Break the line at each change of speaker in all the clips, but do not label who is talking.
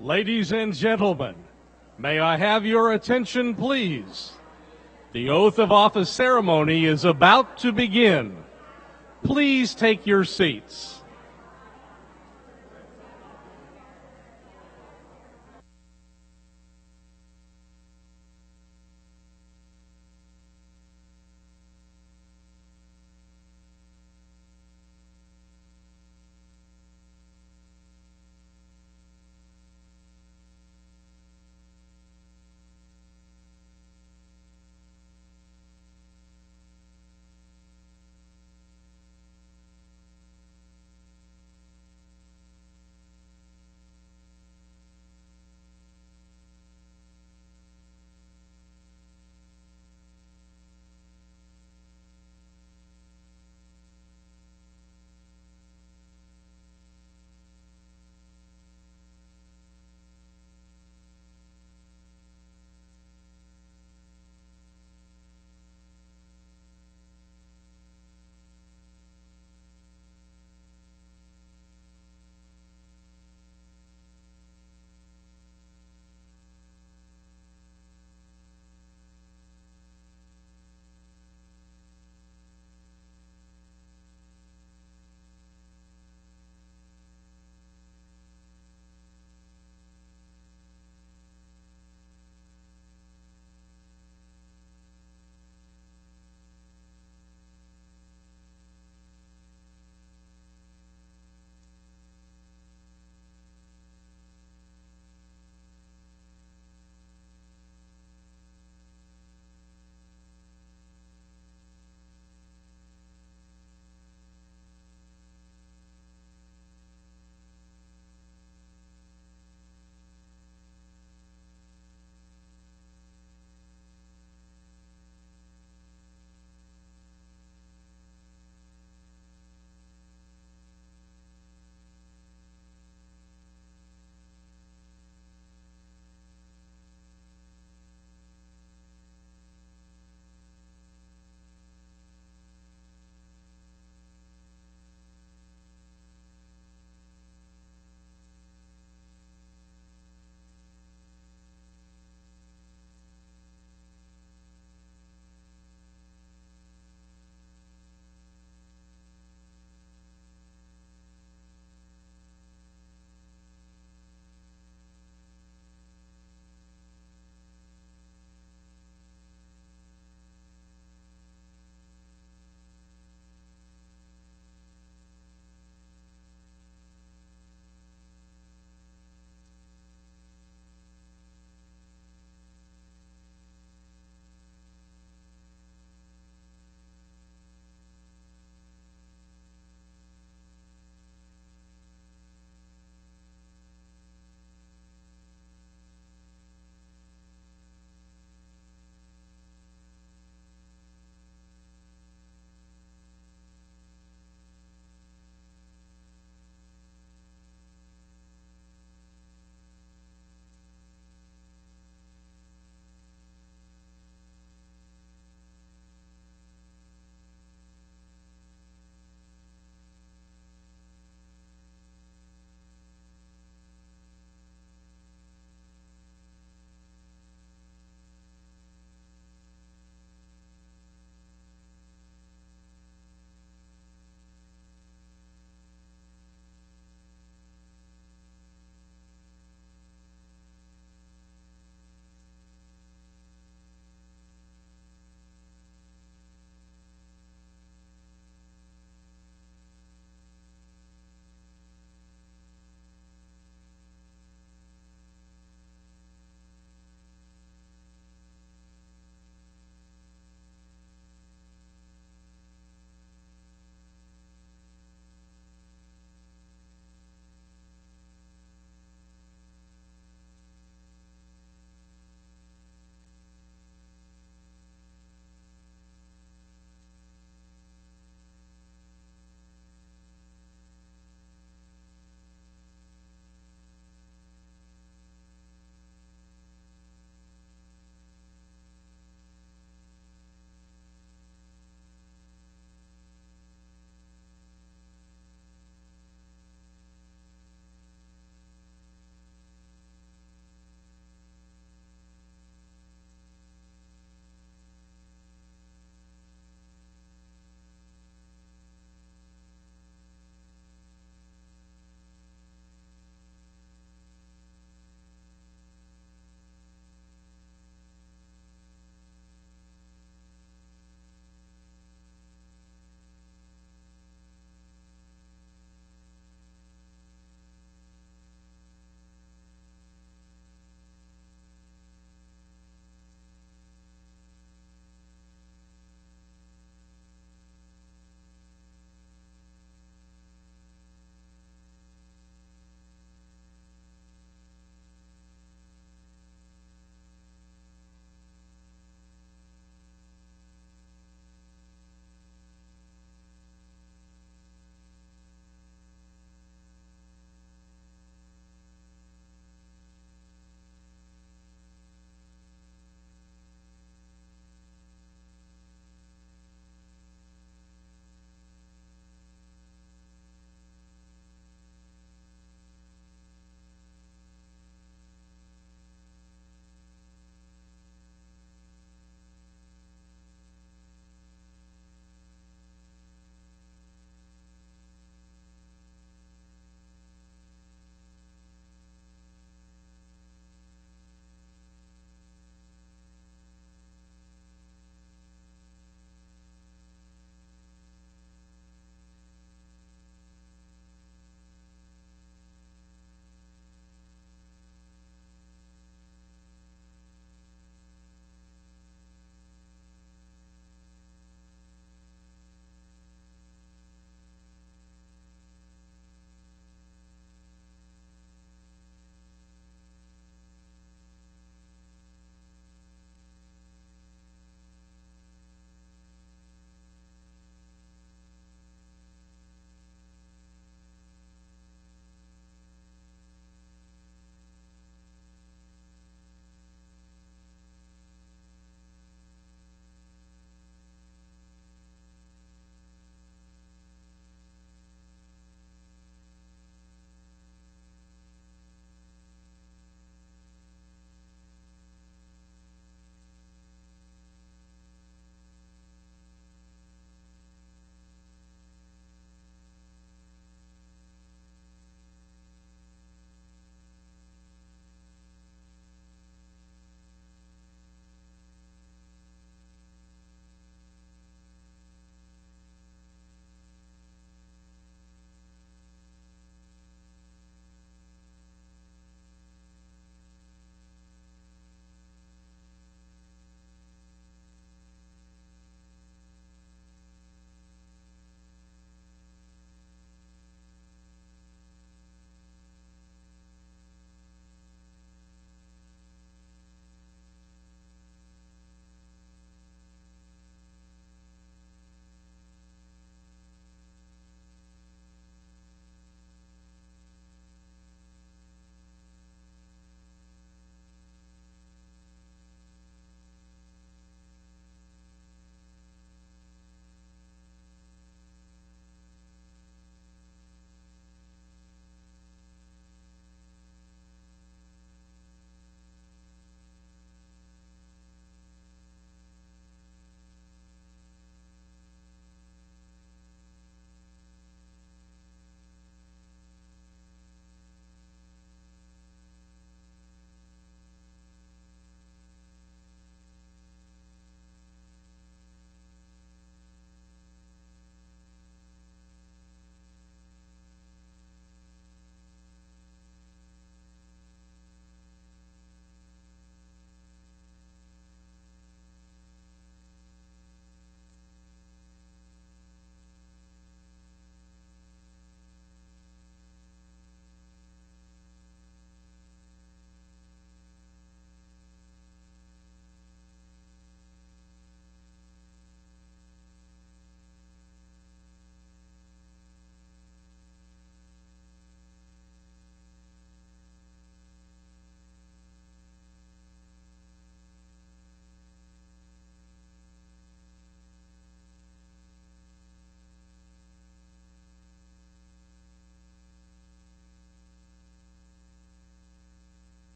Ladies and gentlemen, may I have your attention, please? The oath of office ceremony is about to begin. Please take your seats.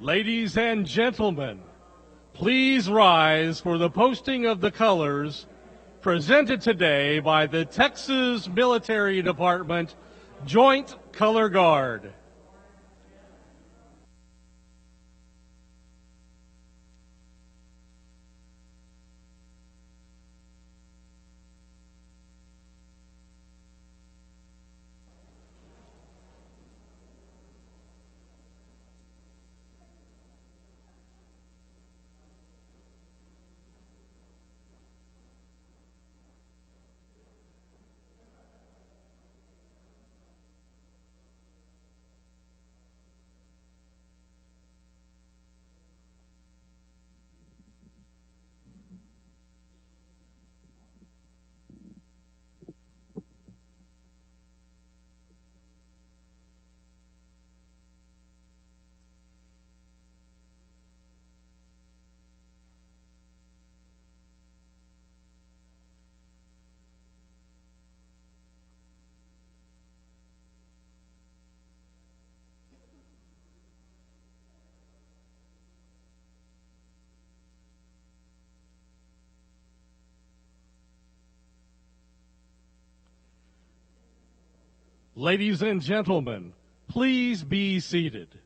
Ladies and gentlemen, please rise for the posting of the colors presented today by the Texas Military Department Joint Color Guard. Ladies and gentlemen, please be seated.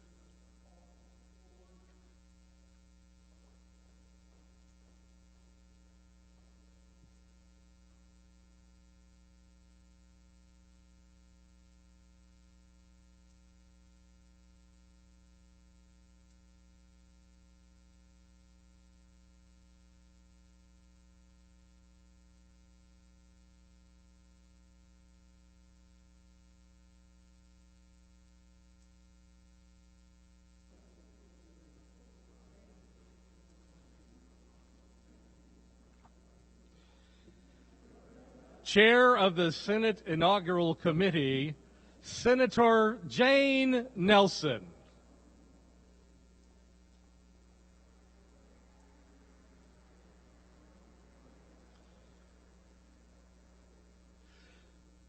Chair of the Senate Inaugural Committee, Senator Jane Nelson.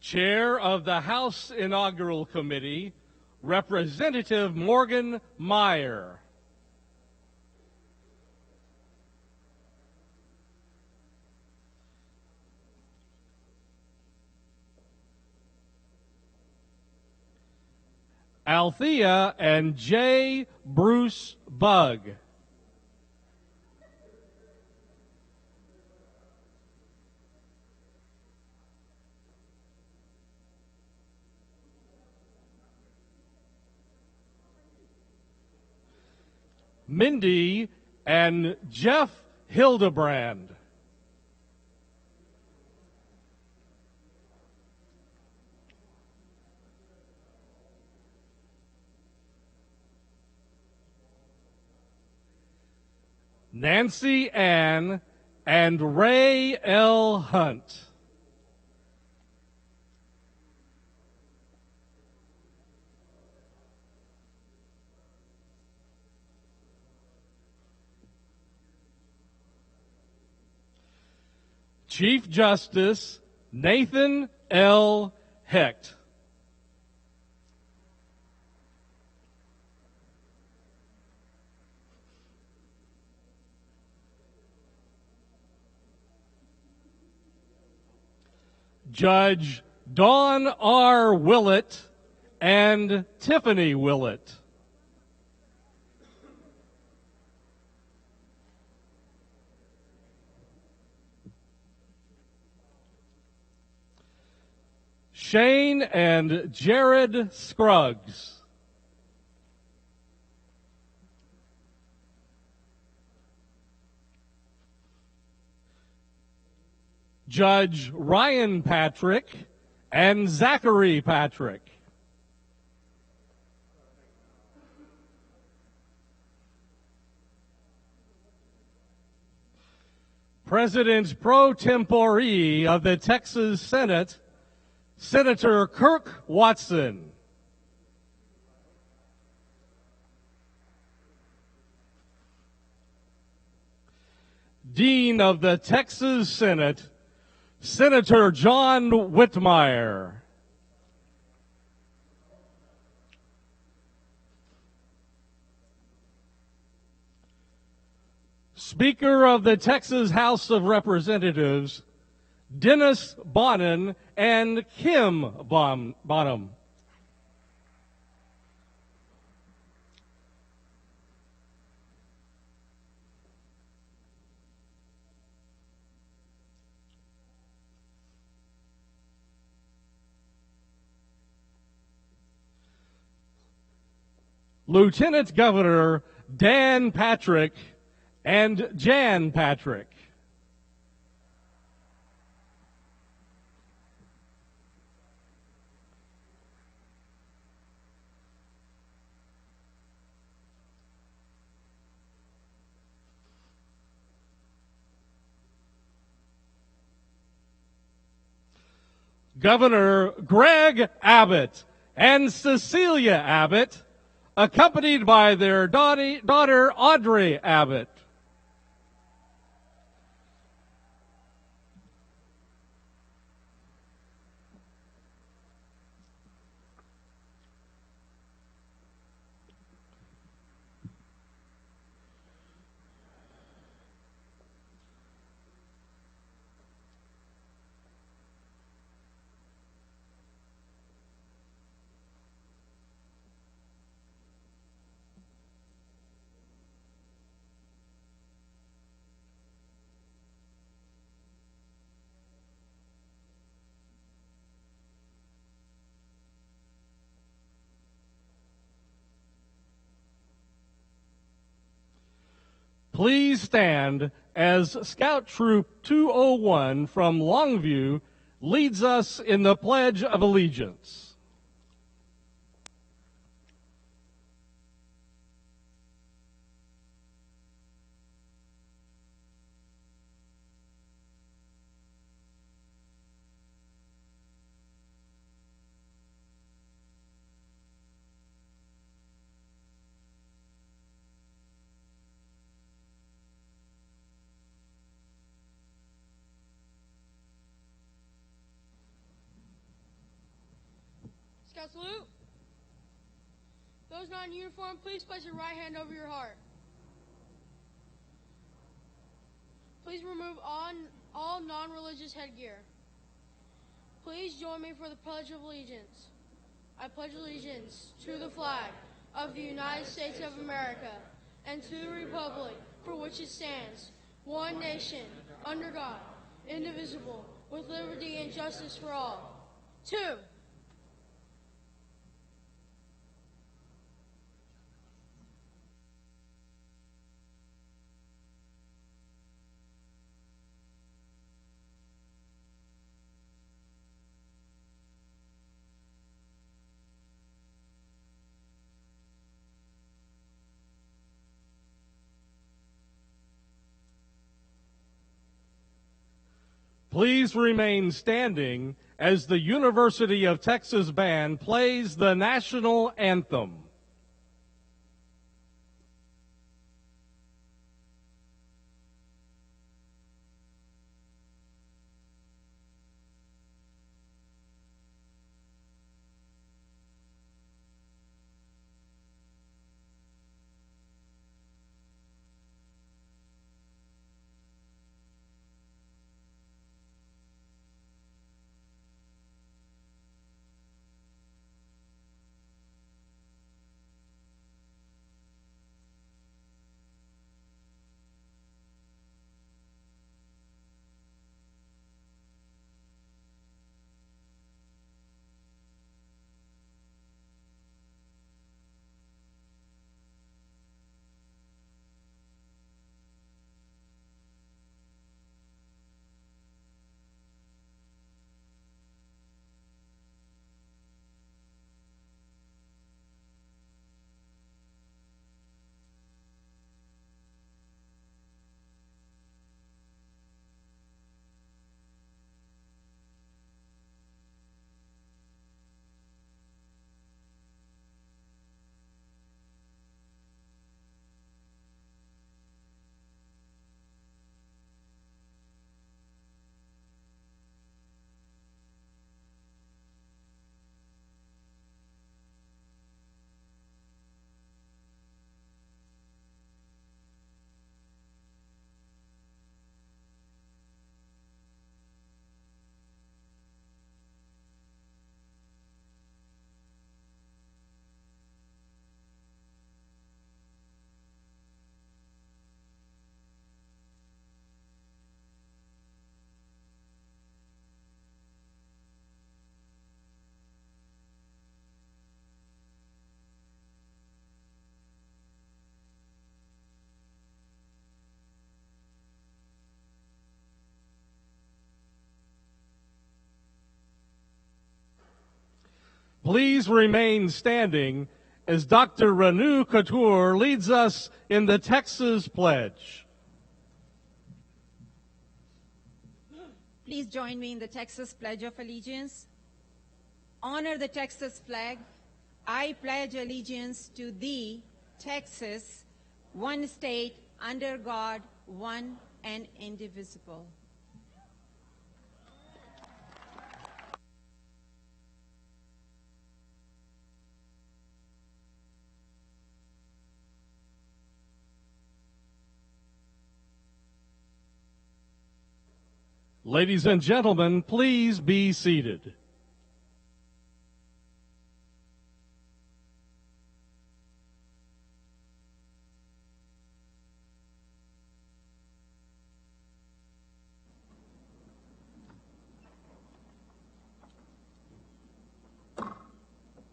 Chair of the House Inaugural Committee, Representative Morgan Meyer. Althea and J. Bruce Bugg. Mindy and Jeff Hildebrand. Nancy Ann and Ray L. Hunt. Chief Justice Nathan L. Hecht. Judge Dawn R. Willett and Tiffany Willett. Shane and Jared Scruggs. Judge Ryan Patrick and Zachary Patrick. President pro tempore of the Texas Senate, Senator Kirk Watson. Dean of the Texas Senate, Senator John Whitmire. Speaker of the Texas House of Representatives, Dennis Bonnen and Kim Bonham. Lieutenant Governor Dan Patrick and Jan Patrick. Governor Greg Abbott and Cecilia Abbott, accompanied by their daughter Audrey Abbott. Please stand as Scout Troop 201 from Longview leads us in the Pledge of Allegiance.
Scout salute. Those not in uniform, please place your right hand over your heart. Please remove all non-religious headgear. Please join me for the Pledge of Allegiance. I pledge allegiance to the flag of the United States of America and to the republic for which it stands, one nation, under God, indivisible, with liberty and justice for all. 2.
Please remain standing as the University of Texas Band plays the national anthem. please remain standing as Dr. Renu Couture leads us in the Texas Pledge.
Please join me in the Texas Pledge of Allegiance. Honor the Texas flag. I pledge allegiance to thee, Texas, one state, under God, one and indivisible.
Ladies and gentlemen, please be seated.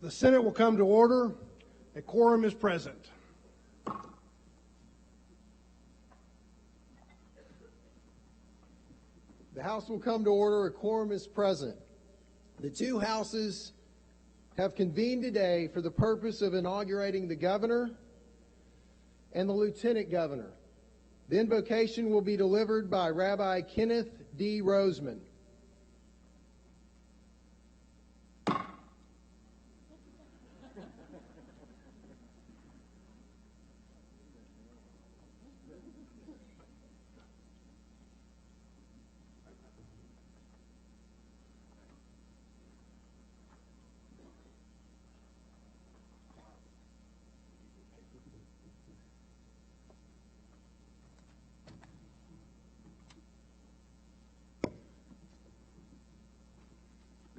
The Senate will come to order. A quorum is present.
The House will come to order. A quorum is present. The two houses have convened today for the purpose of inaugurating the governor and the lieutenant governor. The invocation will be delivered by Rabbi Kenneth D. Roseman.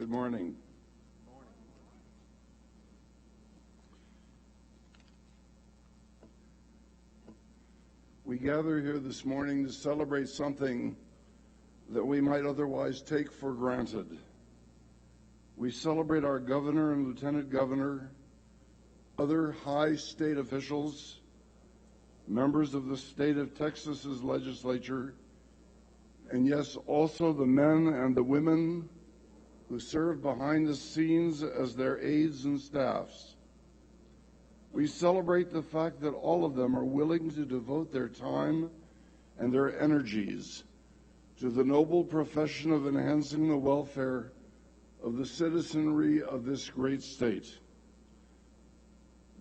Good morning. We gather here this morning to celebrate something that we might otherwise take for granted. We celebrate our governor and lieutenant governor, other high state officials, members of the state of Texas's legislature, and yes, also the men and the women who serve behind the scenes as their aides and staffs. We celebrate the fact that all of them are willing to devote their time and their energies to the noble profession of enhancing the welfare of the citizenry of this great state.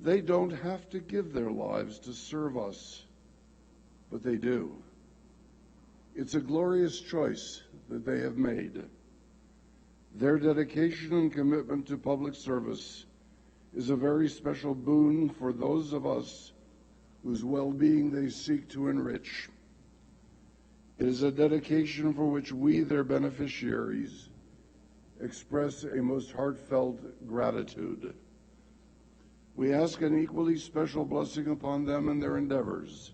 They don't have to give their lives to serve us, but they do. It's a glorious choice that they have made. Their dedication and commitment to public service is a very special boon for those of us whose well-being they seek to enrich. It is a dedication for which we, their beneficiaries, express a most heartfelt gratitude. We ask an equally special blessing upon them in their endeavors.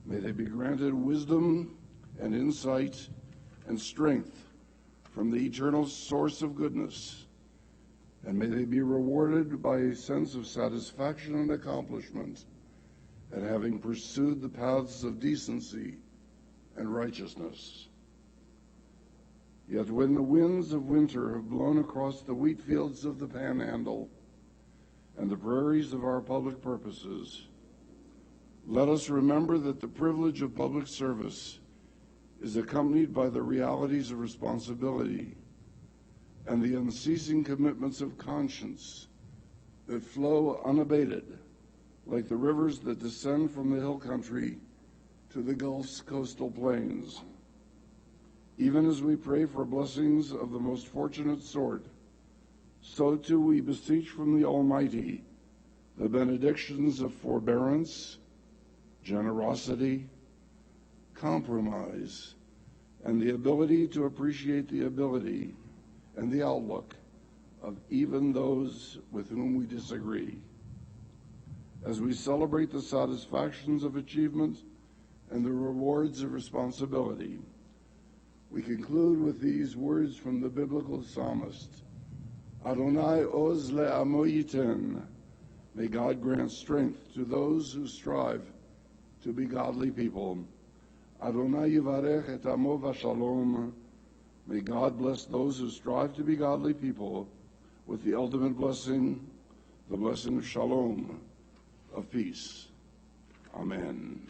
May they be granted wisdom and insight and strength from the eternal source of goodness, and may they be rewarded by a sense of satisfaction and accomplishment at having pursued the paths of decency and righteousness. Yet when the winds of winter have blown across the wheat fields of the Panhandle and the prairies of our public purposes, let us remember that the privilege of public service is accompanied by the realities of responsibility and the unceasing commitments of conscience that flow unabated like the rivers that descend from the hill country to the Gulf's coastal plains. Even as we pray for blessings of the most fortunate sort, so too we beseech from the Almighty the benedictions of forbearance, generosity, compromise, and the ability to appreciate the ability and the outlook of even those with whom we disagree. As we celebrate the satisfactions of achievement and the rewards of responsibility, we conclude with these words from the biblical psalmist, Adonai oz le'amo yiten. May God grant strength to those who strive to be godly people. Adonai yivarech et amo v'shalom. May God bless those who strive to be godly people. with the ultimate blessing, the blessing of shalom, of peace. Amen.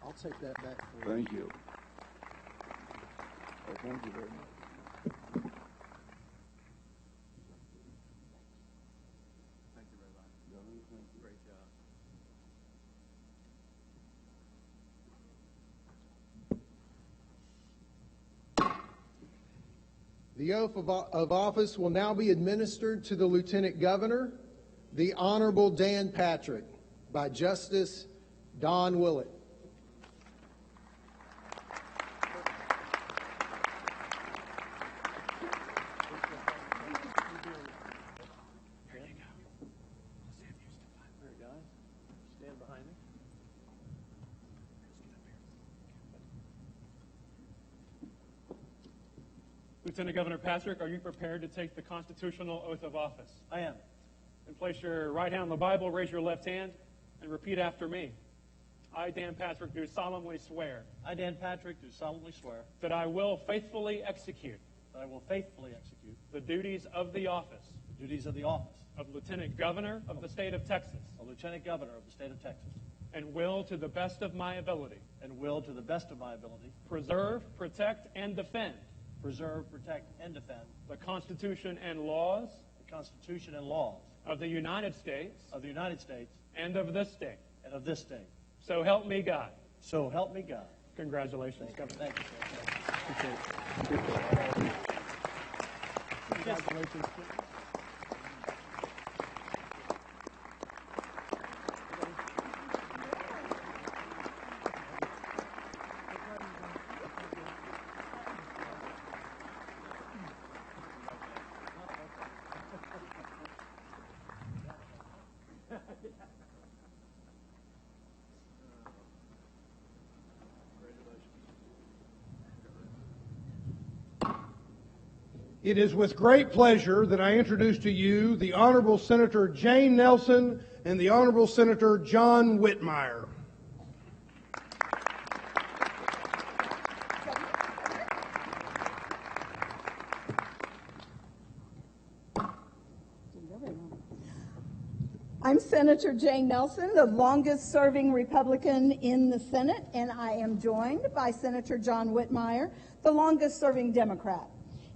I'll take that back for you.
Thank you. Oh, thank you very much.
Thank you, Rabbi. Great job.
The oath of office will now be administered to the Lieutenant Governor, the Honorable Dan Patrick, by Justice Don Willett.
Stand behind me.
Lieutenant Governor Patrick, are you prepared to take the constitutional oath of office?
I am.
And place your right hand on the Bible, raise your left hand, and repeat after me. I, Dan Patrick, do solemnly swear
I, Dan Patrick, do solemnly swear
that I will faithfully execute
that I will faithfully execute
the duties of the office
the duties of the office
of Lieutenant Governor of the State of Texas,
of Lieutenant Governor of the State of Texas,
and will, to the best of my ability,
and will, to the best of my ability,
preserve, protect, and defend
preserve, protect, and defend
the Constitution and laws
the Constitution and laws
of the United States
of the United States
and of this state.
and of this state.
So help me God.
So help me God.
Congratulations, Governor.
Thank you, sir.
Congratulations.
It is with great pleasure that I introduce to you the Honorable Senator Jane Nelson and the Honorable Senator John Whitmire.
I'm Senator Jane Nelson, the longest-serving Republican in the Senate, and I am joined by Senator John Whitmire, the longest-serving Democrat.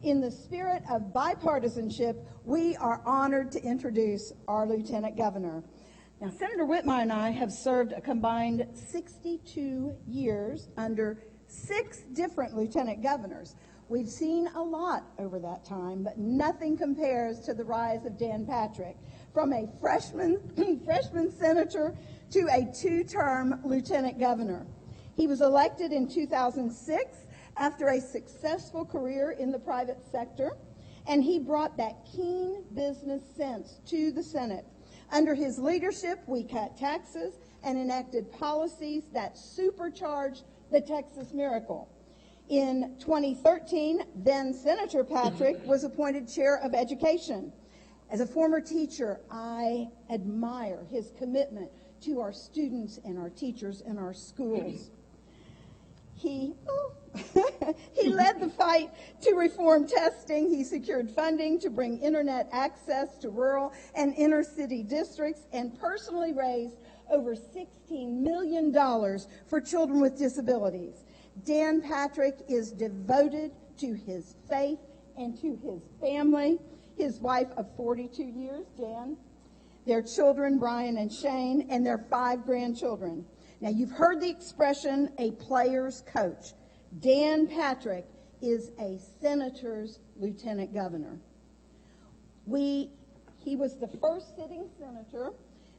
In the spirit of bipartisanship, we are honored to introduce our Lieutenant Governor. Now, Senator Whitmire and I have served a combined 62 years under 6 different lieutenant governors. We've seen a lot over that time, but nothing compares to the rise of Dan Patrick, from a freshman senator to a 2-term lieutenant governor. He was elected in 2006 after a successful career in the private sector, and he brought that keen business sense to the Senate. Under his leadership, we cut taxes and enacted policies that supercharged the Texas miracle. In 2013, then Senator Patrick was appointed chair of education. As a former teacher, I admire his commitment to our students and our teachers in our schools. He led the fight to reform testing. He secured funding to bring internet access to rural and inner city districts, and personally raised over $16 million for children with disabilities. Dan Patrick is devoted to his faith and to his family, his wife of 42 years, Jan, their children, Brian and Shane, and their 5 grandchildren. Now, you've heard the expression, a player's coach. Dan Patrick is a senator's lieutenant governor. He was the first sitting senator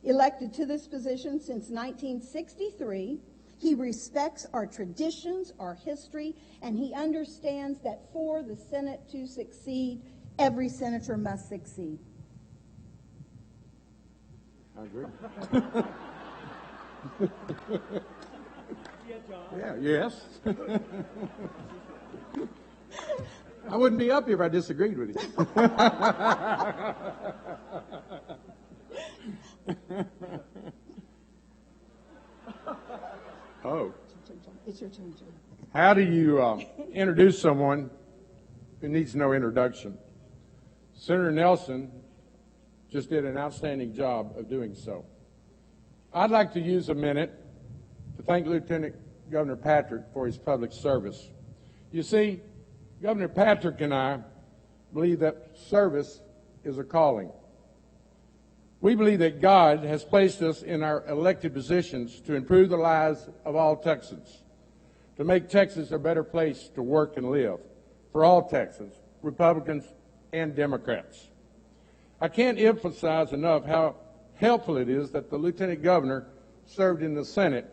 elected to this position since 1963. He respects our traditions, our history, and he understands that for the Senate to succeed, every senator must succeed.
I agree. Yeah, yes. I wouldn't be up here if I disagreed with you.
Oh.
It's your turn, John.
How do you
introduce someone who needs no introduction. Senator Nelson just did an outstanding job of doing so. I'd like to use a minute to thank Lieutenant Governor Patrick for his public service. You see, Governor Patrick and I believe that service is a calling. We believe that God has placed us in our elected positions to improve the lives of all Texans, to make Texas a better place to work and live for all Texans, Republicans and Democrats. I can't emphasize enough how helpful it is that the Lieutenant Governor served in the Senate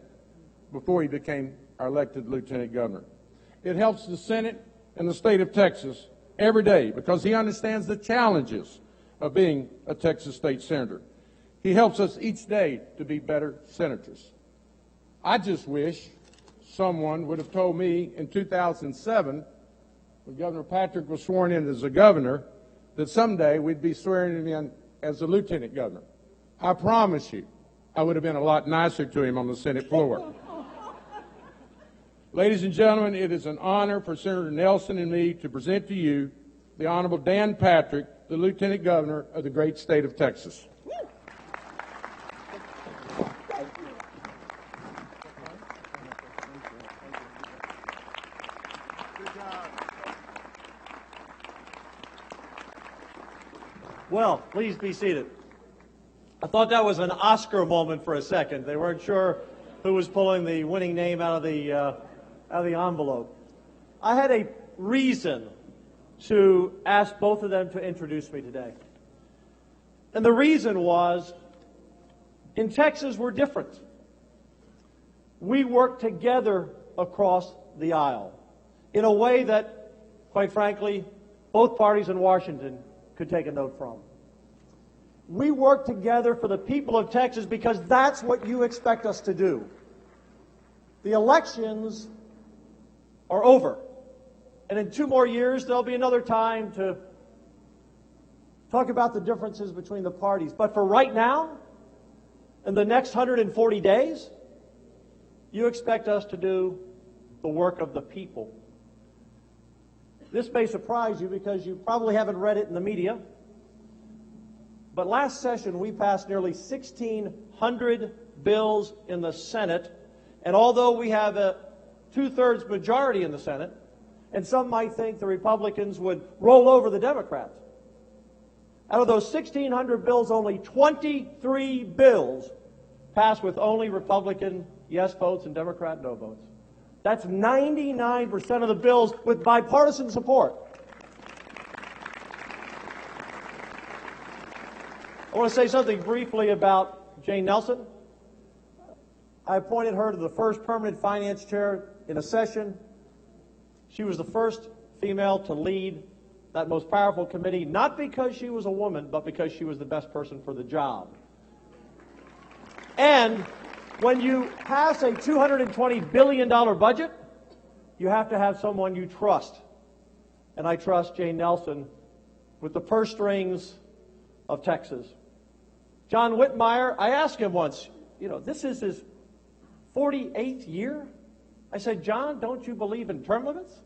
before he became our elected Lieutenant Governor. It helps the Senate and the state of Texas every day because he understands the challenges of being a Texas state senator. He helps us each day to be better senators. I just wish someone would have told me in 2007, when Governor Patrick was sworn in as a governor, that someday we'd be swearing him in as a lieutenant governor. I promise you, I would have been a lot nicer to him on the Senate floor. Ladies and gentlemen, it is an honor for Senator Nelson and me to present to you the Honorable Dan Patrick, the Lieutenant Governor of the great state of Texas.
Well, please be seated. I thought that was an Oscar moment for a second. They weren't sure who was pulling the winning name out of the envelope. I had a reason to ask both of them to introduce me today. And the reason was, in Texas, we're different. We work together across the aisle in a way that, quite frankly, both parties in Washington could take a note from. We work together for the people of Texas because that's what you expect us to do. The elections are over. And in 2 more years, there'll be another time to talk about the differences between the parties. But for right now, in the next 140 days, you expect us to do the work of the people. This may surprise you because you probably haven't read it in the media. But last session, we passed nearly 1,600 bills in the Senate. And although we have a 2/3 majority in the Senate, and some might think the Republicans would roll over the Democrats, out of those 1,600 bills, only 23 bills passed with only Republican yes votes and Democrat no votes. That's 99% of the bills with bipartisan support. I want to say something briefly about Jane Nelson. I appointed her to the first permanent finance chair in a session. She was the first female to lead that most powerful committee, not because she was a woman, but because she was the best person for the job. And when you pass a $220 billion budget, you have to have someone you trust. And I trust Jane Nelson with the purse strings of Texas. John Whitmire, I asked him once, this is his 48th year. I said, John, don't you believe in term limits?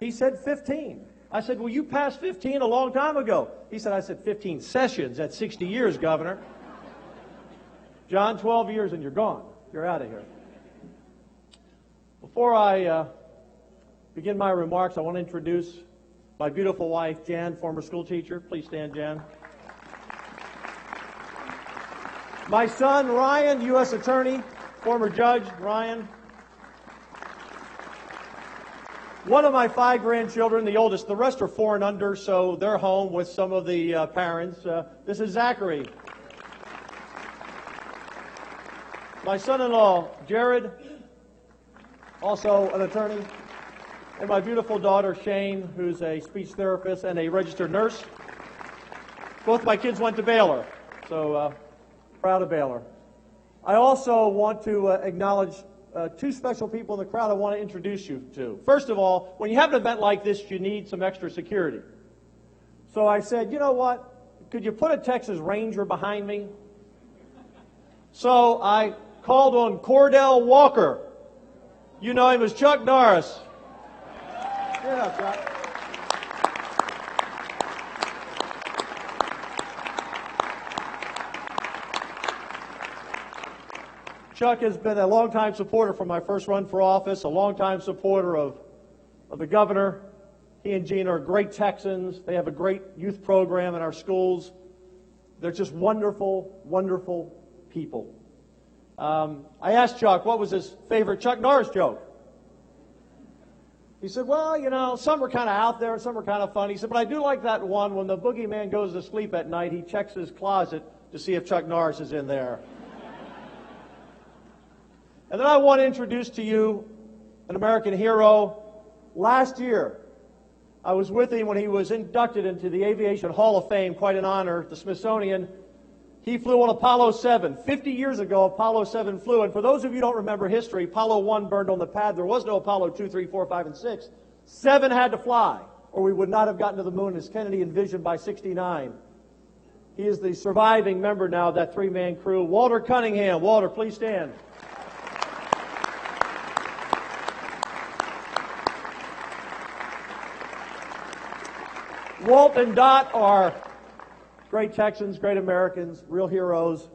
He said 15. I said, well, you passed 15 a long time ago. He said, I said 15 sessions. That's 60 years, Governor. John, 12 years and you're gone. You're out of here. Before I begin my remarks, I want to introduce my beautiful wife, Jan, former school teacher. Please stand, Jan. My son, Ryan, U.S. Attorney, former judge, Ryan. One of my 5 grandchildren, the oldest, the rest are 4 and under, so they're home with some of the parents. This is Zachary. My son-in-law, Jared, also an attorney. And my beautiful daughter, Shane, who's a speech therapist and a registered nurse. Both my kids went to Baylor, so proud of Baylor. I also want to acknowledge 2 special people in the crowd I want to introduce you to. First of all, when you have an event like this, you need some extra security. So I said, you know what? Could you put a Texas Ranger behind me? So I called on Cordell Walker. You know him as Chuck Norris. Stand up, Chuck. Chuck has been a longtime supporter from my first run for office, a longtime supporter of the governor. He and Gene are great Texans. They have a great youth program in our schools. They're just wonderful, wonderful people. I asked Chuck what was his favorite Chuck Norris joke. He said, well, you know, some were kind of out there and some were kind of funny. He said, but I do like that one when the boogeyman goes to sleep at night, he checks his closet to see if Chuck Norris is in there. And then I want to introduce to you an American hero. Last year, I was with him when he was inducted into the Aviation Hall of Fame, quite an honor, the Smithsonian. He flew on Apollo 7. 50 years ago, Apollo 7 flew. And for those of you who don't remember history, Apollo 1 burned on the pad. There was no Apollo 2, 3, 4, 5, and 6. 7 had to fly, or we would not have gotten to the moon as Kennedy envisioned by 69. He is the surviving member now of that three-man crew. Walter Cunningham. Walter, please stand. Walt and Dot are great Texans, great Americans, real heroes.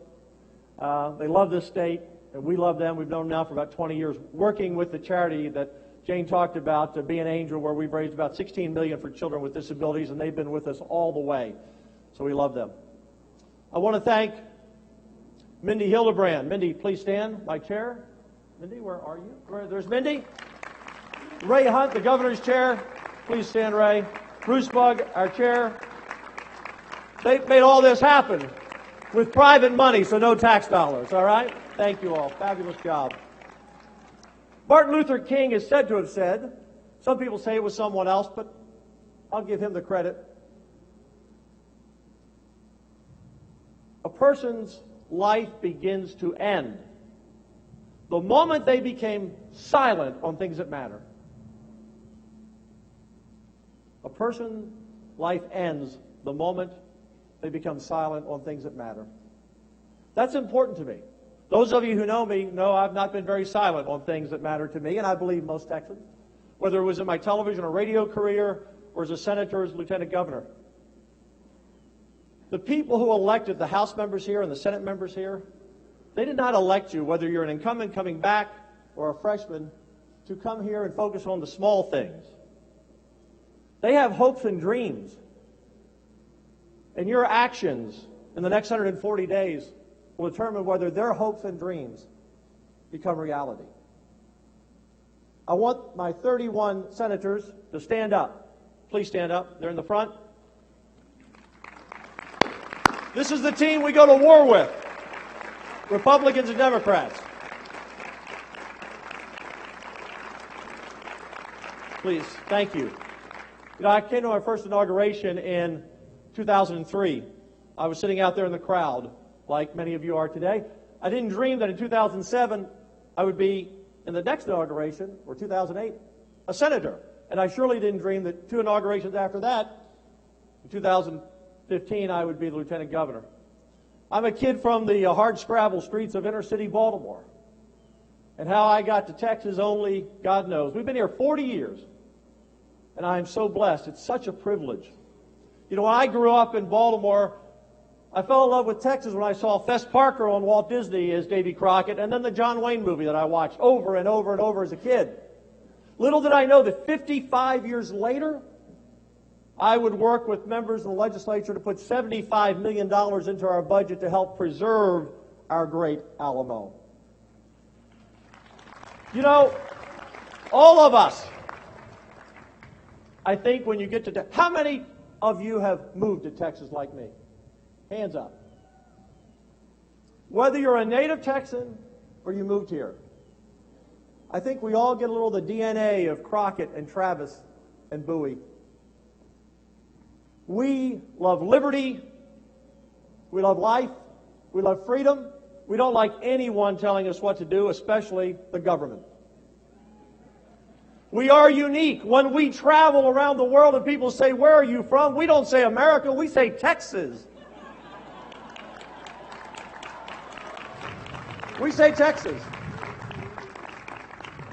They love this state, and we love them. We've known them now for about 20 years, working with the charity that Jane talked about, Be an Angel, where we've raised about $16 million for children with disabilities, and they've been with us all the way. So we love them. I want to thank Mindy Hildebrand. Mindy, please stand, my chair. Mindy, where are you? There's Mindy. Ray Hunt, the governor's chair. Please stand, Ray. Bruce Bugg, our chair. They made all this happen with private money, so no tax dollars, all right? Thank you all. Fabulous job. Martin Luther King is said to have said, some people say it was someone else, but I'll give him the credit. A person's life begins to end the moment they became silent on things that matter. A person's life ends the moment they become silent on things that matter. That's important to me. Those of you who know me know I've not been very silent on things that matter to me, and I believe most Texans, whether it was in my television or radio career or as a senator or as lieutenant governor. The people who elected the House members here and the Senate members here, they did not elect you, whether you're an incumbent coming back or a freshman, to come here and focus on the small things. They have hopes and dreams. And your actions in the next 140 days will determine whether their hopes and dreams become reality. I want my 31 senators to stand up. Please stand up. They're in the front. This is the team we go to war with, Republicans and Democrats. Please, thank you. You know, I came to my first inauguration in 2003. I was sitting out there in the crowd, like many of you are today. I didn't dream that in 2007 I would be in the next inauguration, or 2008, a senator. And I surely didn't dream that 2 inaugurations after that, in 2015, I would be the lieutenant governor. I'm a kid from the hard-scrabble streets of inner-city Baltimore. And how I got to Texas, only God knows. We've been here 40 years. And I am so blessed. It's such a privilege. You know, when I grew up in Baltimore, I fell in love with Texas when I saw Fess Parker on Walt Disney as Davy Crockett, and then the John Wayne movie that I watched over and over and over as a kid. Little did I know that 55 years later, I would work with members of the legislature to put $75 million into our budget to help preserve our great Alamo. You know, all of us, I think when you get to how many of you have moved to Texas like me? Hands up. Whether you're a native Texan or you moved here, I think we all get a little of the DNA of Crockett and Travis and Bowie. We love liberty. We love life. We love freedom. We don't like anyone telling us what to do, especially the government. We are unique. When we travel around the world and people say, "Where are you from?" we don't say America, we say Texas. We say Texas.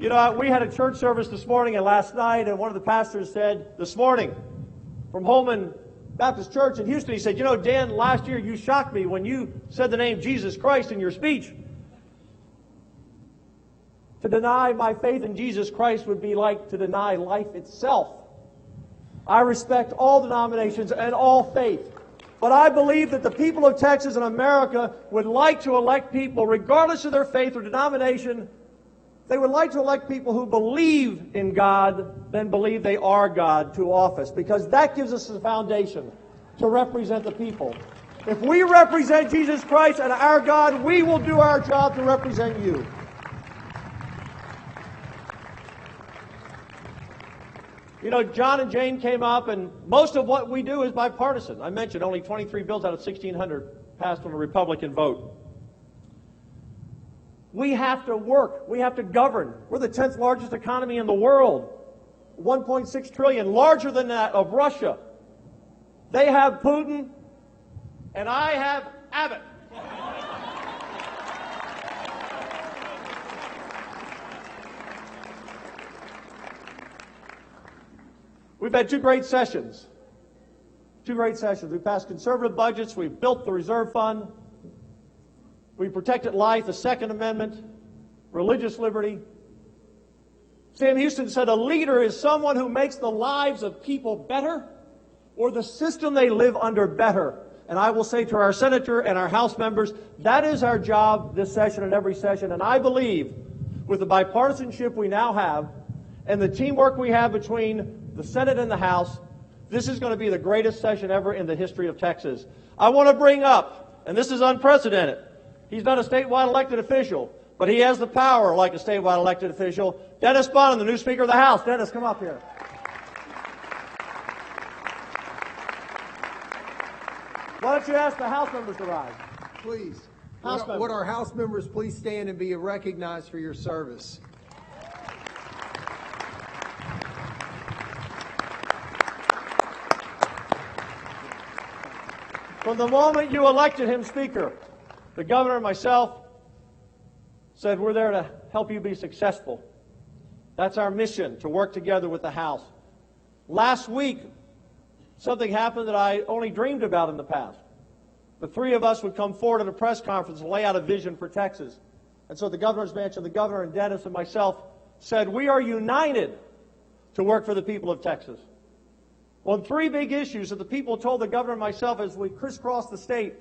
You know, we had a church service this morning and last night, and one of the pastors said this morning from Holman Baptist Church in Houston, he said, you know, Dan, last year you shocked me when you said the name Jesus Christ in your speech. To deny my faith in Jesus Christ would be like to deny life itself. I respect all denominations and all faith. But I believe that the people of Texas and America would like to elect people, regardless of their faith or denomination, they would like to elect people who believe in God, then believe they are God to office, because that gives us the foundation to represent the people. If we represent Jesus Christ and our God, we will do our job to represent you. You know, John and Jane came up, and most of what we do is bipartisan. I mentioned only 23 bills out of 1,600 passed on a Republican vote. We have to work. We have to govern. We're the 10th largest economy in the world. 1.6 trillion, larger than that of Russia. They have Putin, and I have Abbott. We've had two great sessions. Two great sessions. We've passed conservative budgets. We've built the reserve fund. We protected life, the Second Amendment, religious liberty. Sam Houston said a leader is someone who makes the lives of people better or the system they live under better. And I will say to our senator and our House members, that is our job this session and every session. And I believe with the bipartisanship we now have and the teamwork we have between the Senate and the House, this is going to be the greatest session ever in the history of Texas. I want to bring up, and this is unprecedented, he's not a statewide elected official, but he has the power like a statewide elected official, Dennis Bonnen, the new Speaker of the House. Dennis, come up here. Why don't you ask the House members to rise?
Please.
House
Would our House members please stand and be recognized for your service?
From the moment you elected him Speaker, the governor and myself said we're there to help you be successful. That's our mission, to work together with the House. Last week, something happened that I only dreamed about in the past. The three of us would come forward at a press conference and lay out a vision for Texas. And so the governor's mansion, the governor and Dennis and myself said, we are united to work for the people of Texas. On three big issues that the people told the governor and myself as we crisscrossed the state,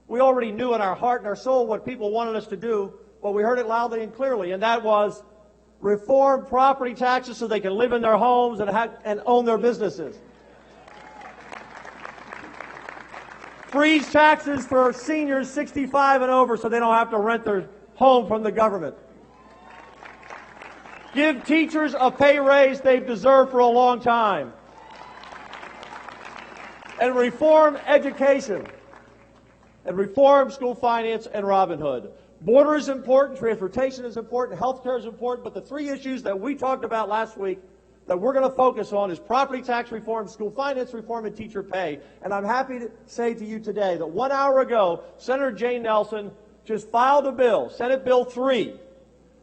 we already knew in our heart and our soul what people wanted us to do, but we heard it loudly and clearly, and that was reform property taxes so they can live in their homes and own their businesses. Freeze taxes for seniors 65 and over so they don't have to rent their home from the government. Give teachers a pay raise they've deserved for a long time. And reform education. And reform school finance and Robin Hood. Border is important, transportation is important, health care is important, but the three issues that we talked about last week that we're going to focus on is property tax reform, school finance reform, and teacher pay. And I'm happy to say to you today that 1 hour ago, Senator Jane Nelson just filed a bill, Senate Bill 3,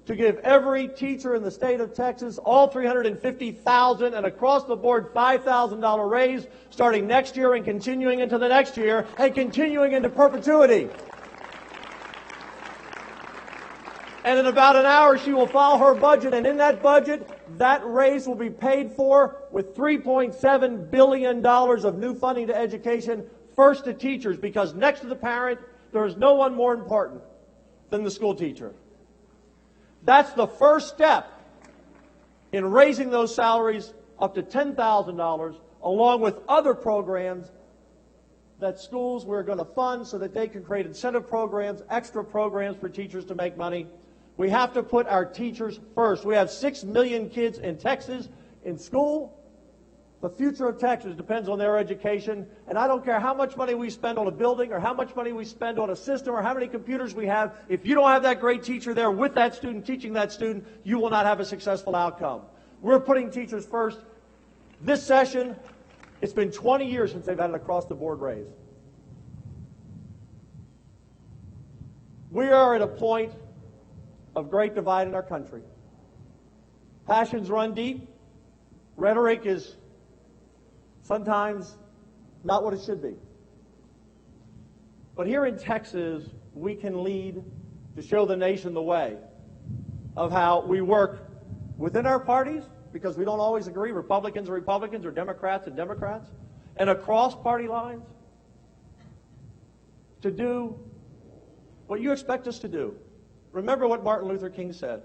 to give every teacher in the state of Texas all $350,000 and across the board $5,000 raise starting next year and continuing into the next year and continuing into perpetuity. And in about an hour she will file her budget, and in that budget that raise will be paid for with $3.7 billion of new funding to education, first to teachers, because next to the parent there is no one more important than the school teacher. That's the first step in raising those salaries up to $10,000, along with other programs that schools we're going to fund so that they can create incentive programs, extra programs for teachers to make money. We have to put our teachers first. We have 6 million kids in Texas in school. The future of Texas depends on their education, and I don't care how much money we spend on a building or how much money we spend on a system or how many computers we have. If you don't have that great teacher there with that student, teaching that student, you will not have a successful outcome. We're putting teachers first. This session, it's been 20 years since they've had an across-the-board raise. We are at a point of great divide in our country. Passions run deep. Rhetoric is sometimes not what it should be. But here in Texas, we can lead to show the nation the way of how we work within our parties, because we don't always agree, Republicans are Republicans or Democrats and Democrats, and across party lines, to do what you expect us to do. Remember what Martin Luther King said.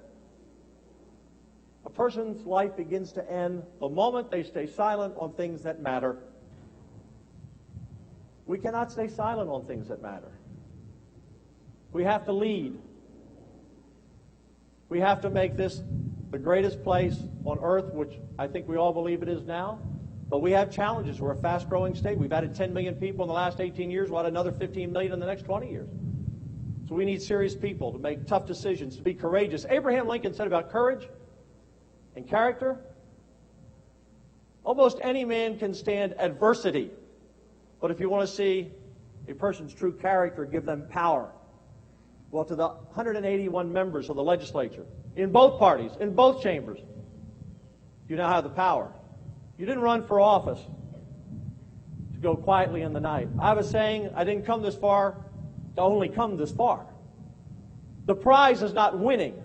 A person's life begins to end the moment they stay silent on things that matter. We cannot stay silent on things that matter. We have to lead. We have to make this the greatest place on earth, which I think we all believe it is now. But we have challenges. We're a fast-growing state. We've added 10 million people in the last 18 years. We'll add another 15 million in the next 20 years. So we need serious people to make tough decisions, to be courageous. Abraham Lincoln said about courage and character, almost any man can stand adversity. But if you want to see a person's true character, give them power. Well, to the 181 members of the legislature, in both parties, in both chambers, you now have the power. You didn't run for office to go quietly in the night. I have a saying, I didn't come this far to only come this far. The prize is not winning.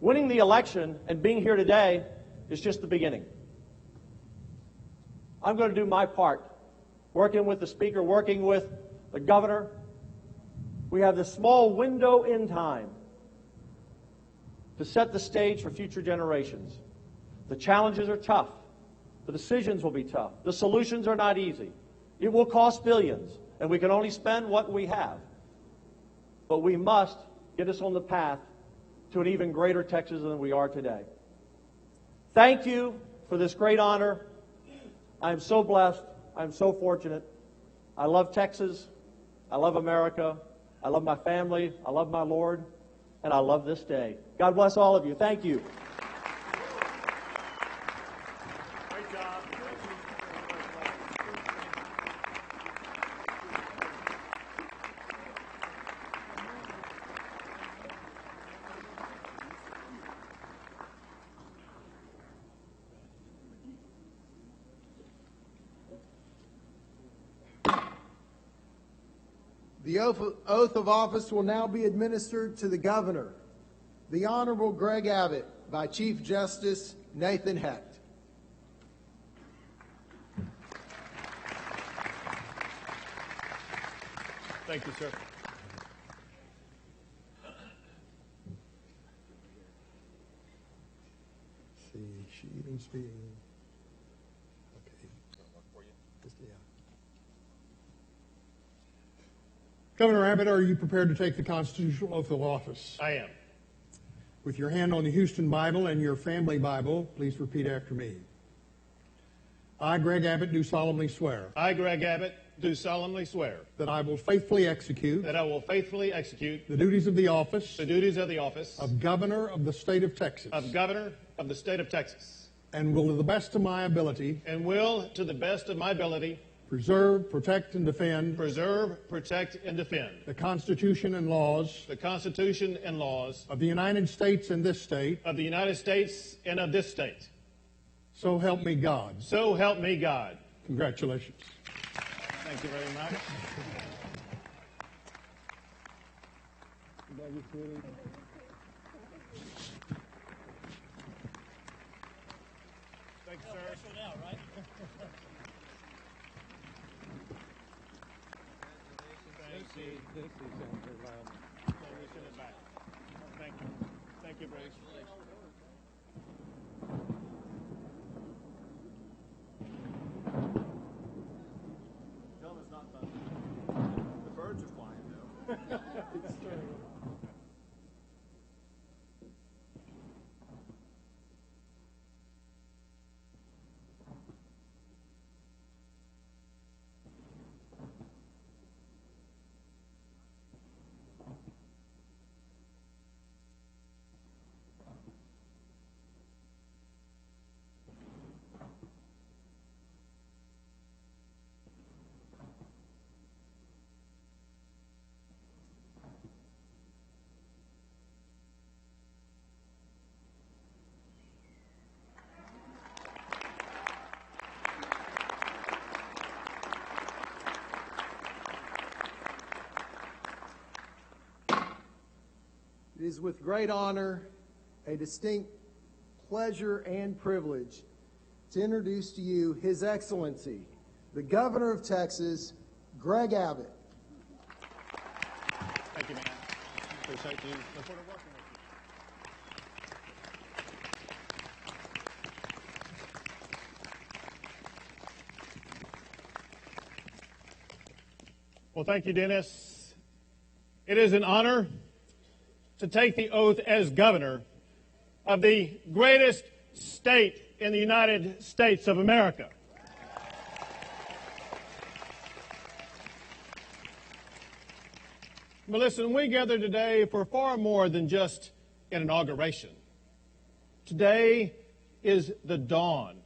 Winning the election and being here today is just the beginning. I'm going to do my part, working with the Speaker, working with the Governor. We have this small window in time to set the stage for future generations. The challenges are tough. The decisions will be tough. The solutions are not easy. It will cost billions, and we can only spend what we have. But we must get us on the path to an even greater Texas than we are today. Thank you for this great honor. I am so blessed. I am so fortunate. I love Texas. I love America. I love my family. I love my Lord. And I love this day. God bless all of you. Thank you.
Great job.
The oath of office will now be administered to the Governor, the Honorable Greg Abbott, by Chief Justice Nathan Hecht.
Thank you, sir.
See, she even speaking. Okay. Yeah.
Governor Abbott, are you prepared to take the constitutional oath of office?
I am.
With your hand on the Houston Bible and your family Bible, please repeat after me. I, Greg Abbott, do solemnly swear
I, Greg Abbott, do solemnly swear
that I will faithfully execute
that I will faithfully execute
the duties of the office
the duties of the office
of Governor of the State of Texas
of Governor of the State of Texas,
and will, to the best of my ability,
and will, to the best of my ability,
preserve, protect, and defend
preserve, protect, and defend
the Constitution and laws
the Constitution and laws
of the United States and this state.
of the United States and of this state.
So help me God.
So help me God.
Congratulations.
Thank you very much. Thank you, sir. Thank you. Thank you, Bruce. The birds are flying, though. It's true.
is with great honor, a distinct pleasure and privilege to introduce to you His Excellency, the Governor of Texas, Greg Abbott.
Thank you, man. Appreciate you. Look forward to working with you. Well, thank you, Dennis. It is an honor to take the oath as governor of the greatest state in the United States of America. But listen, we gather today for far more than just an inauguration. Today is the dawn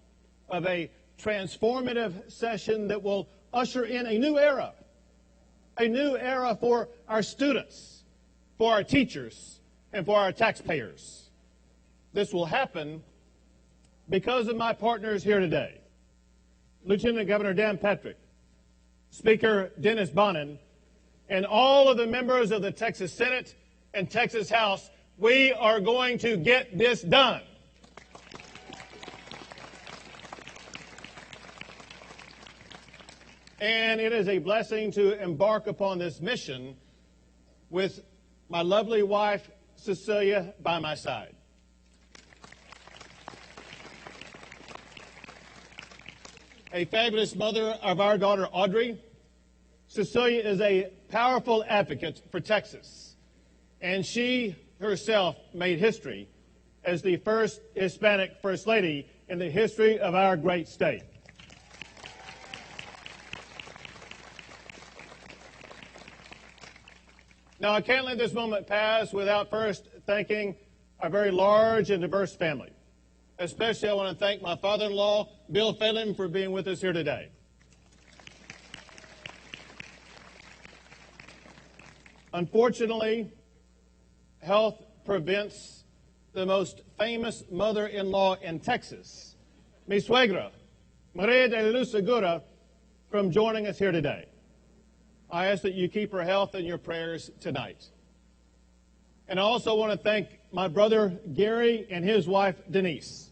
of a transformative session that will usher in a new era for our students, for our teachers, and for our taxpayers. This will happen because of my partners here today, Lieutenant Governor Dan Patrick, Speaker Dennis Bonnen, and all of the members of the Texas Senate and Texas House. We are going to get this done. And it is a blessing to embark upon this mission with my lovely wife, Cecilia, by my side. A fabulous mother of our daughter, Audrey. Cecilia is a powerful advocate for Texas, and she herself made history as the first Hispanic First Lady in the history of our great state. Now, I can't let this moment pass without first thanking our very large and diverse family. Especially, I want to thank my father-in-law, Bill Phelan, for being with us here today. Unfortunately, health prevents the most famous mother-in-law in Texas, mi suegra, Maria de Luz Segura, from joining us here today. I ask that you keep her health in your prayers tonight. And I also want to thank my brother Gary and his wife Denise.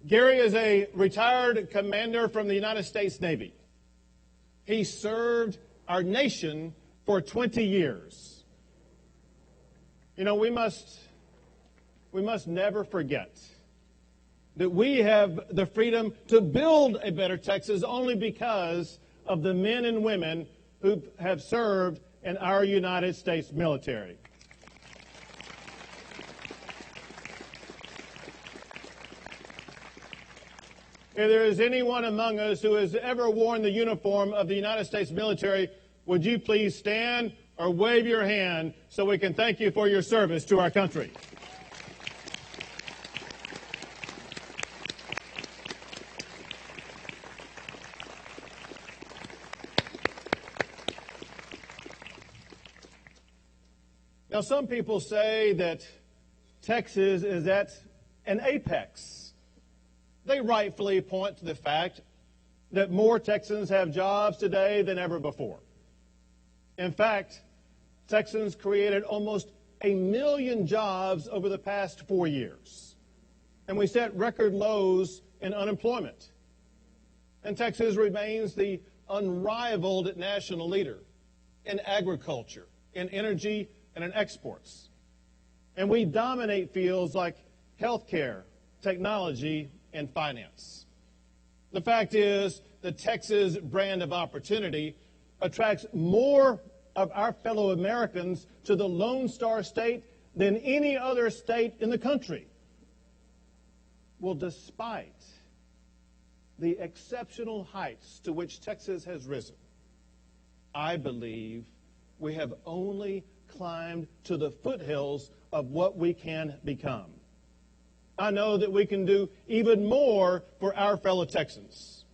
Gary is a retired commander from the United States Navy. He served our nation for 20 years. You know, we must never forget that we have the freedom to build a better Texas only because of the men and women who have served in our United States military. If there is anyone among us who has ever worn the uniform of the United States military, would you please stand or wave your hand so we can thank you for your service to our country? Now, some people say that Texas is at an apex. They rightfully point to the fact that more Texans have jobs today than ever before. In fact, Texans created almost 1 million jobs over the past 4 years. And we set record lows in unemployment. And Texas remains the unrivaled national leader in agriculture, in energy, and in exports. And we dominate fields like healthcare, technology, and finance. The fact is, the Texas brand of opportunity attracts more of our fellow Americans to the Lone Star State than any other state in the country. Well, despite the exceptional heights to which Texas has risen, I believe we have only climbed to the foothills of what we can become. I know that we can do even more for our fellow Texans,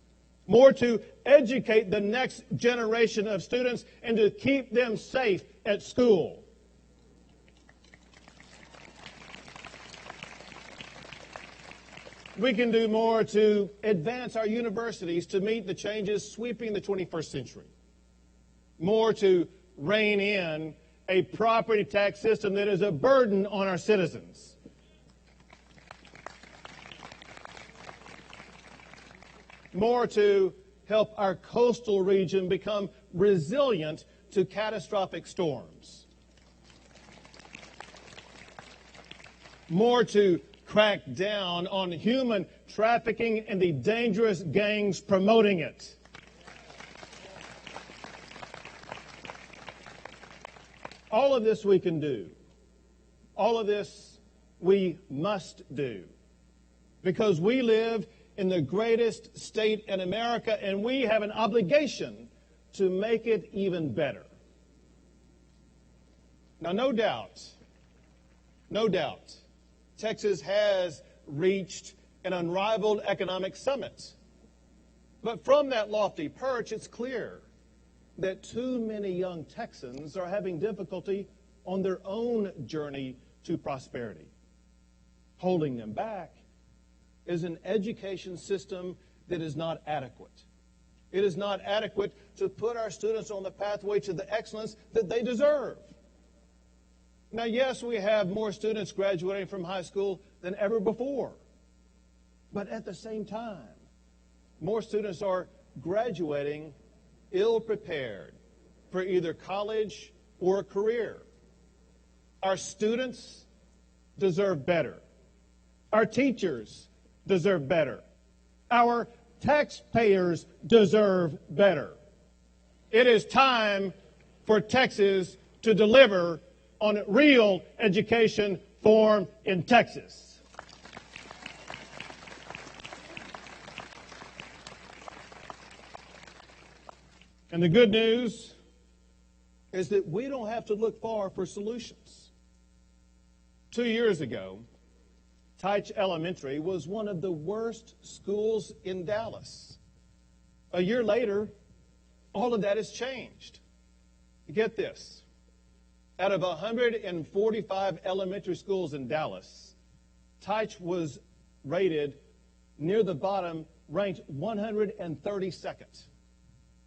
more to educate the next generation of students and to keep them safe at school. We can do more to advance our universities to meet the changes sweeping the 21st century. More to rein in a property tax system that is a burden on our citizens. More to help our coastal region become resilient to catastrophic storms. More to crack down on human trafficking and the dangerous gangs promoting it. All of this we can do. All of this we must do. Because we live in the greatest state in America, and we have an obligation to make it even better. Now, no doubt, Texas has reached an unrivaled economic summit. But from that lofty perch, it's clear that too many young Texans are having difficulty on their own journey to prosperity. Holding them back is an education system that is not adequate. It is not adequate to put our students on the pathway to the excellence that they deserve. Now, yes, we have more students graduating from high school than ever before. But at the same time, more students are graduating ill-prepared for either college or a career. Our students deserve better. Our teachers deserve better. Our taxpayers deserve better. It is time for Texas to deliver on real education form in Texas. And the good news is that we don't have to look far for solutions. 2 years ago, Teich Elementary was one of the worst schools in Dallas. A year later, all of that has changed. Get this. Out of 145 elementary schools in Dallas, Teich was rated near the bottom, ranked 132nd.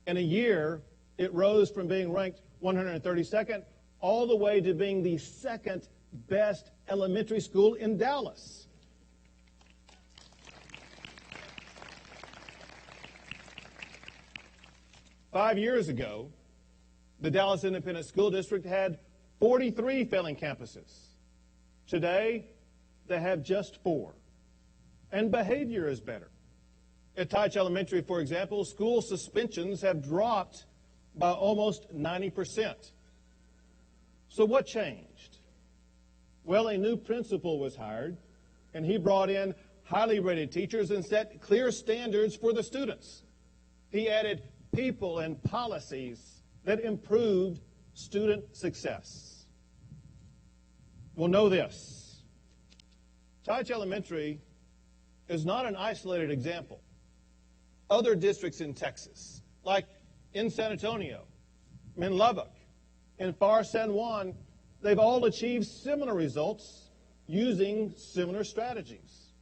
In a year, it rose from being ranked 132nd all the way to being the second best elementary school in Dallas. Five years ago, the Dallas Independent School District had 43 failing campuses. Today, they have just 4. And behavior is better. At Teich Elementary, for example, school suspensions have dropped by almost 90%. So what changed? Well, a new principal was hired, and he brought in highly rated teachers and set clear standards for the students. He added people and policies that improved student success. Well, know this. Teich Elementary is not an isolated example. Other districts in Texas, like in San Antonio, in Lubbock, in Far San Juan, they've all achieved similar results using similar strategies.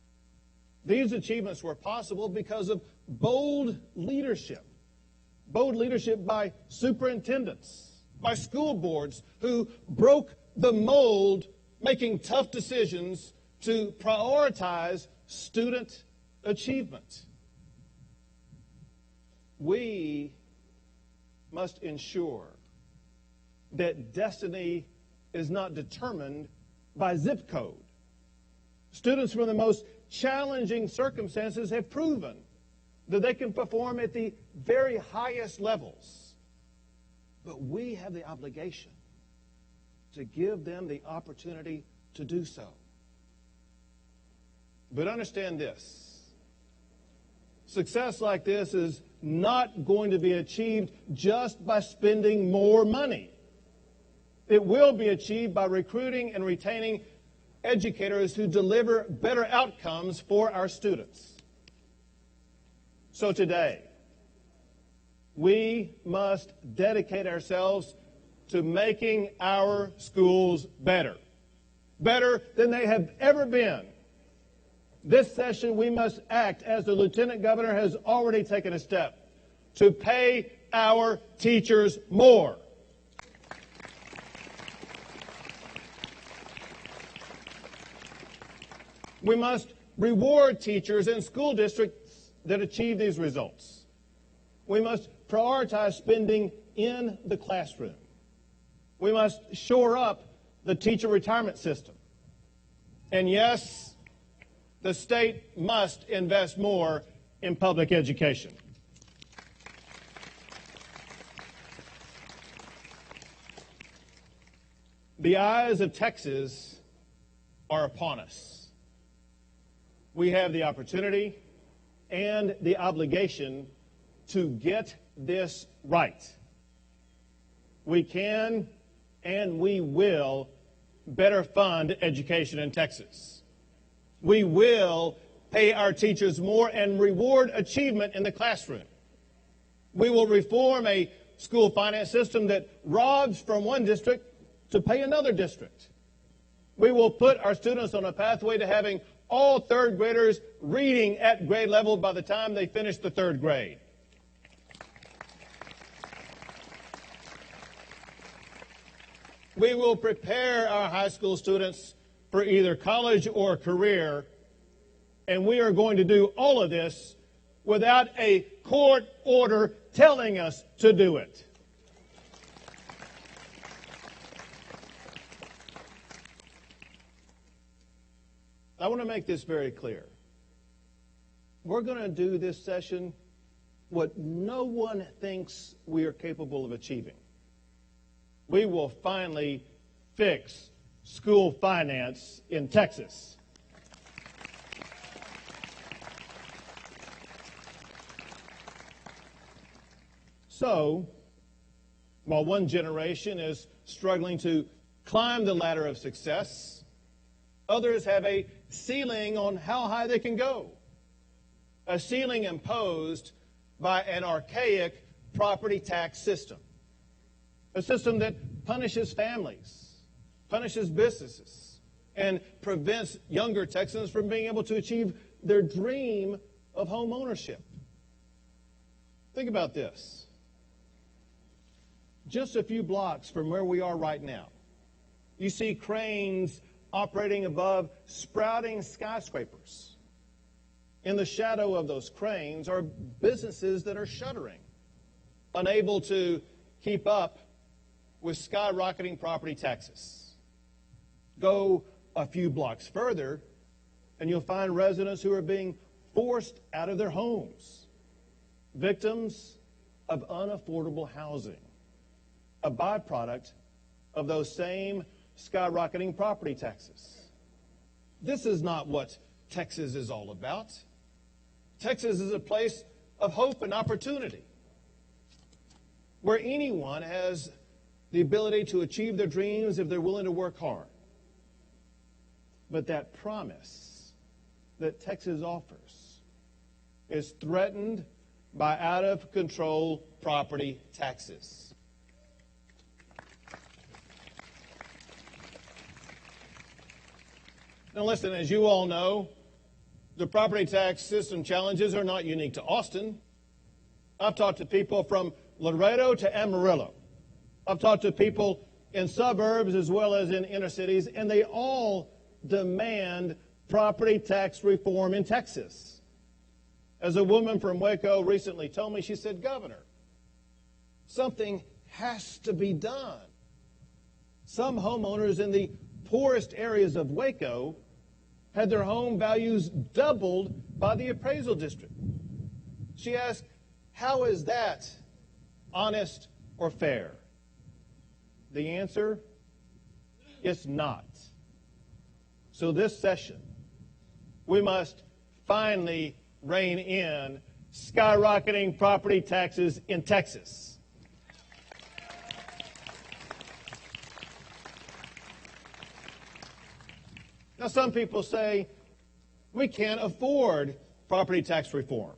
These achievements were possible because of bold leadership by superintendents, by school boards who broke the mold, making tough decisions to prioritize student achievement. We must ensure that destiny is not determined by zip code. Students from the most challenging circumstances have proven that they can perform at the very highest levels. But we have the obligation to give them the opportunity to do so. But understand this. Success like this is not going to be achieved just by spending more money. It will be achieved by recruiting and retaining educators who deliver better outcomes for our students. So today, we must dedicate ourselves to making our schools better. Better than they have ever been. This session, we must act as the Lieutenant Governor has already taken a step to pay our teachers more. We must reward teachers in school districts that achieve these results. We must prioritize spending in the classroom. We must shore up the teacher retirement system. And yes, the state must invest more in public education. The eyes of Texas are upon us. We have the opportunity and the obligation to get this right. We can and we will better fund education in Texas. We will pay our teachers more and reward achievement in the classroom. We will reform a school finance system that robs from one district to pay another district. We will put our students on a pathway to having all third graders reading at grade level by the time they finish the third grade. We will prepare our high school students for either college or career, and we are going to do all of this without a court order telling us to do it. I want to make this very clear. We're going to do this session what no one thinks we are capable of achieving. We will finally fix school finance in Texas. So, while one generation is struggling to climb the ladder of success, others have a ceiling on how high they can go. A ceiling imposed by an archaic property tax system. A system that punishes families, punishes businesses, and prevents younger Texans from being able to achieve their dream of home ownership. Think about this. Just a few blocks from where we are right now, you see cranes operating above sprouting skyscrapers. In the shadow of those cranes are businesses that are shuttering, unable to keep up with skyrocketing property taxes. Go a few blocks further, and you'll find residents who are being forced out of their homes, victims of unaffordable housing, a byproduct of those same skyrocketing property taxes. This is not what Texas is all about. Texas is a place of hope and opportunity, where anyone has the ability to achieve their dreams if they're willing to work hard. But that promise that Texas offers is threatened by out-of-control property taxes. Now listen, as you all know, the property tax system challenges are not unique to Austin. I've talked to people from Laredo to Amarillo. I've talked to people in suburbs as well as in inner cities, and they all demand property tax reform in Texas. As a woman from Waco recently told me, she said, "Governor, something has to be done. Some homeowners in the poorest areas of Waco had their home values doubled by the appraisal district." She asked, "How is that honest or fair?" The answer is not. So this session, we must finally rein in skyrocketing property taxes in Texas. Now, some people say we can't afford property tax reform.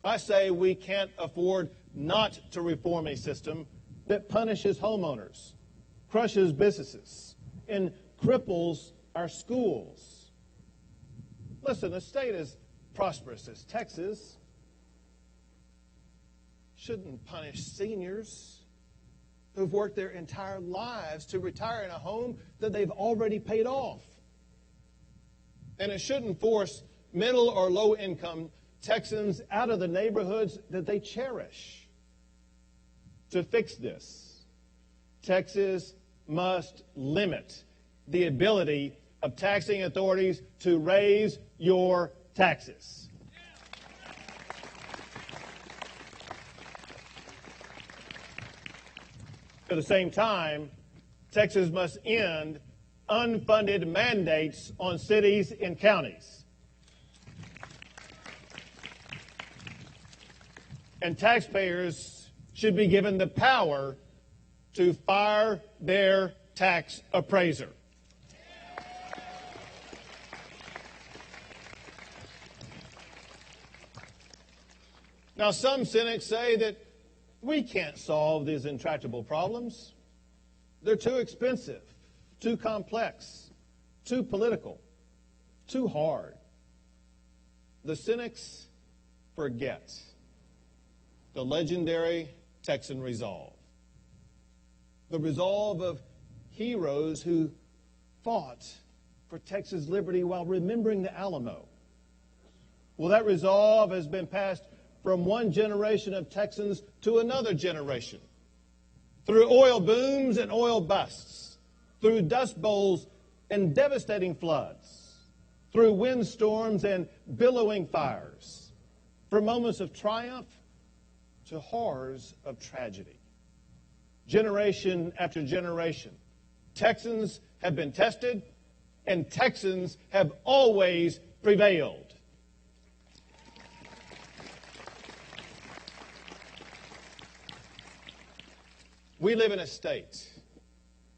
I say we can't afford not to reform a system that punishes homeowners, crushes businesses, and cripples our schools. Listen, a state as prosperous as Texas shouldn't punish seniors who've worked their entire lives to retire in a home that they've already paid off. And it shouldn't force middle or low-income Texans out of the neighborhoods that they cherish. To fix this, Texas must limit the ability of taxing authorities to raise your taxes. At the same time, Texas must end unfunded mandates on cities and counties. And taxpayers should be given the power to fire their tax appraiser. Now, some cynics say that we can't solve these intractable problems. They're too expensive, too complex, too political, too hard. The cynics forget the legendary Texan resolve. The resolve of heroes who fought for Texas liberty while remembering the Alamo. Well, that resolve has been passed from one generation of Texans to another generation, through oil booms and oil busts, through dust bowls and devastating floods, through windstorms and billowing fires, from moments of triumph to horrors of tragedy. Generation after generation, Texans have been tested, and Texans have always prevailed. We live in a state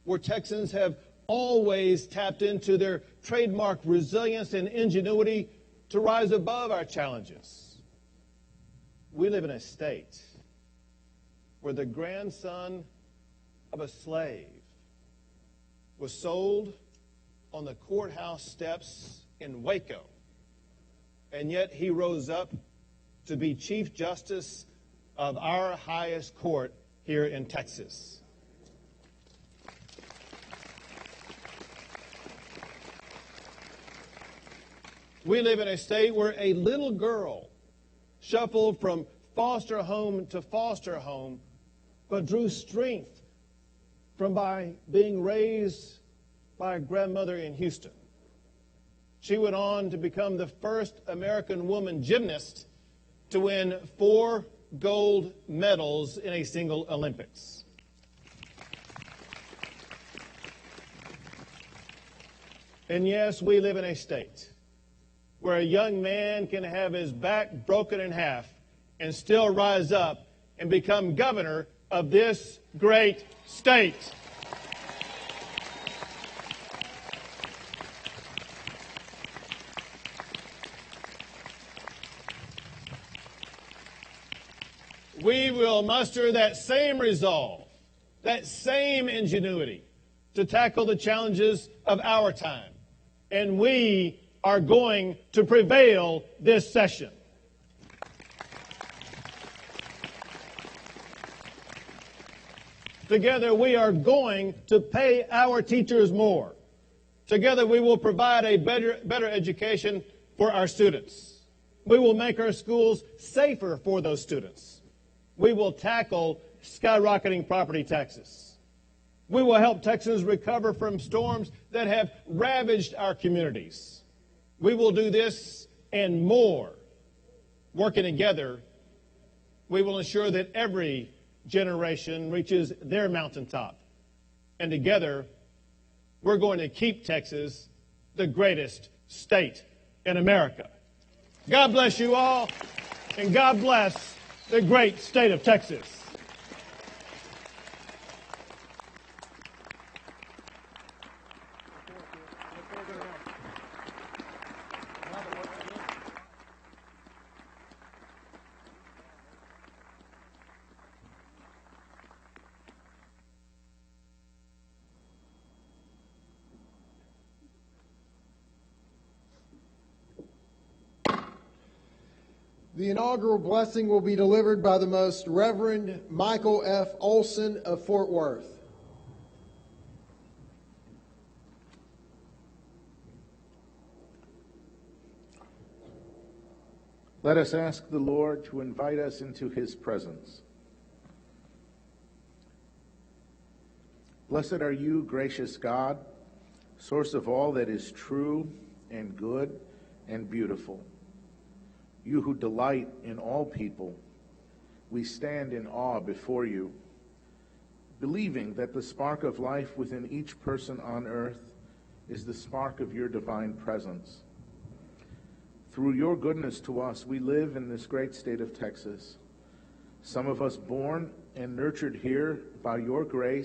where Texans have always tapped into their trademark resilience and ingenuity to rise above our challenges. We live in a state where the grandson of a slave was sold on the courthouse steps in Waco, and yet he rose up to be Chief Justice of our highest court here in Texas. We live in a state where a little girl shuffled from foster home to foster home, but drew strength from by being raised by a grandmother in Houston. She went on to become the first American woman gymnast to win 4 gold medals in a single Olympics. And yes, we live in a state where a young man can have his back broken in half and still rise up and become governor of this great state. We will muster that same resolve, that same ingenuity to tackle the challenges of our time. And we are going to prevail this session. Together, we are going to pay our teachers more. Together, we will provide a better education for our students. We will make our schools safer for those students. We will tackle skyrocketing property taxes. We will help Texans recover from storms that have ravaged our communities. We will do this and more. Working together, we will ensure that every generation reaches their mountaintop. And together, we're going to keep Texas the greatest state in America. God bless you all, and God bless the great state of Texas.
The inaugural blessing will be delivered by the Most Reverend Michael F. Olson of Fort Worth.
Let us ask the Lord to invite us into his presence. Blessed are you, gracious God, source of all that is true and good and beautiful. You who delight in all people, we stand in awe before you, believing that the spark of life within each person on earth is the spark of your divine presence. Through your goodness to us, we live in this great state of Texas. Some of us born and nurtured here by your grace